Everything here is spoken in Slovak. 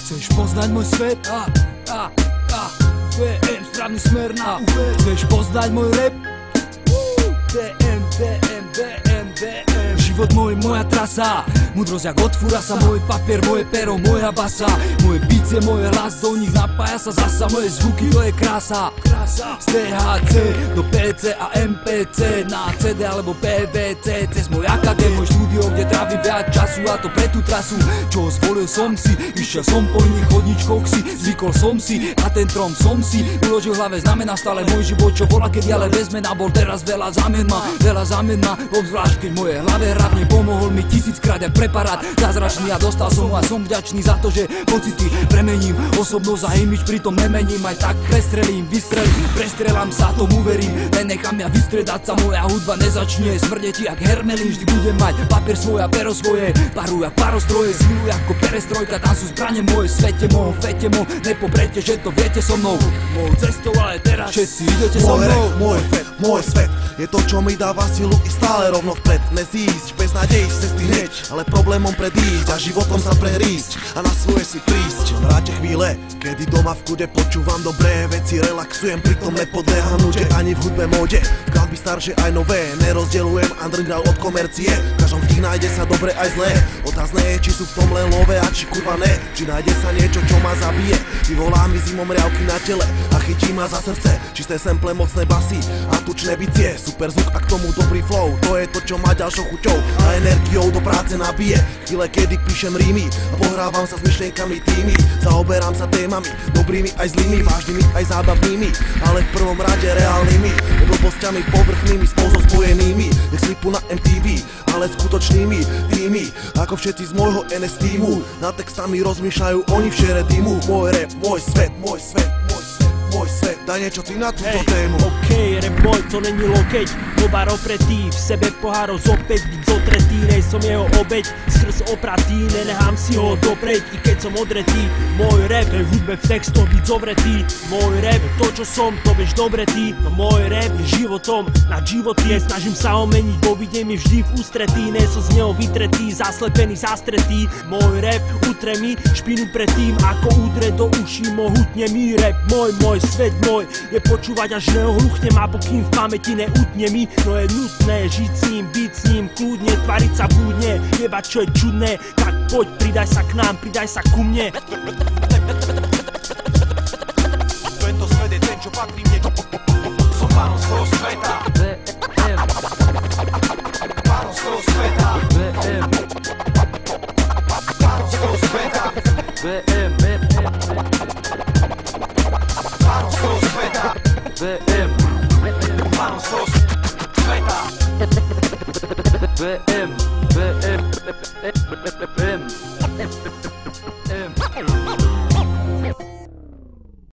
Chceš poznať môj svet? DM, správny smer na úver. Chceš poznať môj rap? DM, DM, DM, DM. Život môj, moja trasa, múdrosť jak od furasa. Môj papier, moje pero, moja basa. Moje bicie, môj hlas, do nich napája sa zasa. Moje zvuky, to je krása. Z THC do PC a MPC, na CD alebo PVC. Cez môj AKG, môj štúdio, kde trávim viac času, a to pre tú trasu, čo zvolil som si. Išiel som po iných chodníčkoch si, zvykol som si, na ten trom som si uložil v hlave znamená stále môj život, čo bola kedy, ale bez mena bol teraz veľa zamien ma, obzvlášť keď moje hlave hravne pomohol mi tisíckrát jak preparát zázračný, a dostal som ho a som vďačný za to, že pocity premením, osobnosť a imič pritom nemením. Aj tak prestrelím, prestrelám sa, tomu verím, nenechám ja vystredať sa. Moja hudba nezačne smrdeť jak hermelín, vždy budem mať papier svoj a pero svoje, paru jak parostroje, silu ako perestrojka, tam sú zbrane moje, svete mo, fete mo, nepobrete, že to viete so mnou. Mou cestou, ale teraz všetci idete so mnou. Môj svet je to, čo mi dáva silu i stále rovno vpred. Nezísť, bez nádej z cesty hneď, ale problémom predísť a životom sa prehrísť a na svoje si prísť. Ráte chvíle, kedy doma v kude počúvam dobré veci, relaxujem, pritom nepodlieham nude, ani v hudbe móde. Skladby staršie aj nové, nerozdeľujem underground od komercie. V každom z nich nájde sa dobre aj zlé. Otázne je, či sú v tom len love a či kurva ne. Či nájde sa niečo, čo ma zabije, vyvolá mi zimom riavky na tele a chytí ma za srdce. Čisté sample, mocné basy a tučné bicie, super zvuk a k tomu dobrý flow. To je to, čo ma ďalšou chuťou a energiou do práce nabije. Chvíle, kedy píšem rímy a pohrávam sa s myšlienkami tými, zaoberám sa témami, dobrými aj zlými, vážnymi aj zábavnými, ale v prvom rade reálnymi, blbosťami povrchnými, spolu so spojenými, nech slipu na MTV, ale skutočnými tými, ako všetci z môjho NS týmu. Nad textami rozmýšľajú oni v šere týmu. Môj rap, môj svet, môj svet, môj svet, môj svet. Daj niečo ty na túto tému. Okej, rap môj, to není lokeť, dobar opretý, v sebe pohárov zopäť byť zotretý, nej som jeho obeť, skrz opratý, nenechám si ho dopreť, i keď som odretý. Môj rap, to je v hudbe v textoch byť zovretý. Môj rap, to čo som, to vieš dobre ty. No môj rap je životom nad životy, snažím sa ho meniť, bo videj mi vždy v ústretí, nej som z neho vytretý, zaslepený, zastretý. Môj rap utre mi špinu pred tým, ako udre do uší, mohutne mi rap. Môj svet môj je počúvať, až neohluchnem, a pokým v pamäti neutne mi. No je nutné žiť s ním, byť s ním kľudne, tvariť sa blúdne, jebať čo je čudné. Tak poď, pridaj sa k nám, pridaj sa ku mne. Tento svet je ten, čo patrí mne. Som pánom svojho sveta. Pánom svojho sveta. Pánom svojho sveta. Pánom svojho sveta. Pánom svojho sveta.